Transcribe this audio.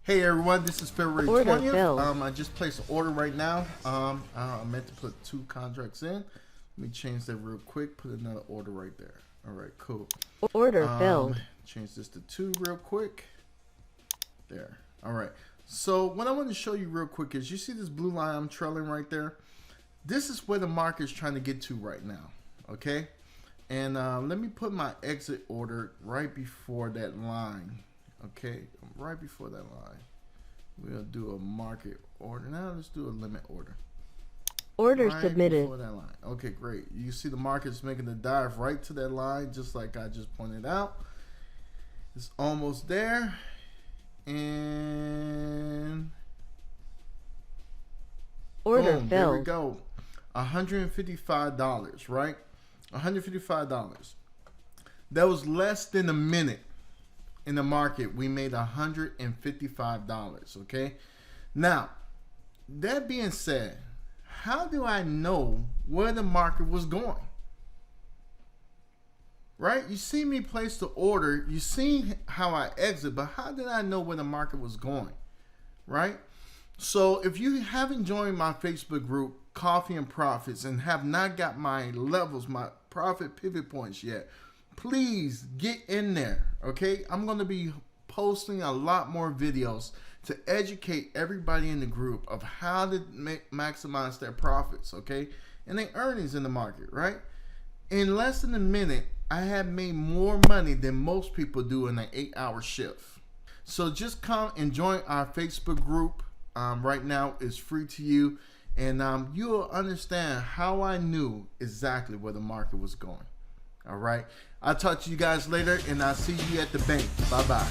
Hey everyone, this is February Order 20th. filled. I just placed an order right now. I meant to put 2 contracts in. Let me change that real quick. Put another order right there. All right, cool. Order filled. Change this to 2 real quick. There. All right. So what I want to show you real quick is you see this blue line I'm trailing right there. This is where the market is trying to get to right now. Okay. And let me put my exit order right before that line. Okay, right before that line. We'll do a market order. Now let's do a limit order. Order Right submitted. before that line. Okay, great. You see the market's making the dive right to that line, just like I just pointed out. It's almost there. And Order boom, there we filled. go. $155, right? $155. That was less than a minute. In the market, we made $155, okay? Now, that being said, how do I know where the market was going? Right? You see me place the order, you see how I exit, but how did I know where the market was going? Right? So if you haven't joined my Facebook group, Coffee and Profits, and have not got my levels, my profit pivot points yet, please get in there, okay? I'm going to be posting a lot more videos to educate everybody in the group of how to maximize their profits, okay? And their earnings in the market, right? In less than a minute, I have made more money than most people do in an 8-hour shift. So just come and join our Facebook group. Right now, it's free to you. And you'll understand how I knew exactly where the market was going. All right. I'll talk to you guys later, and I'll see you at the bank. Bye-bye.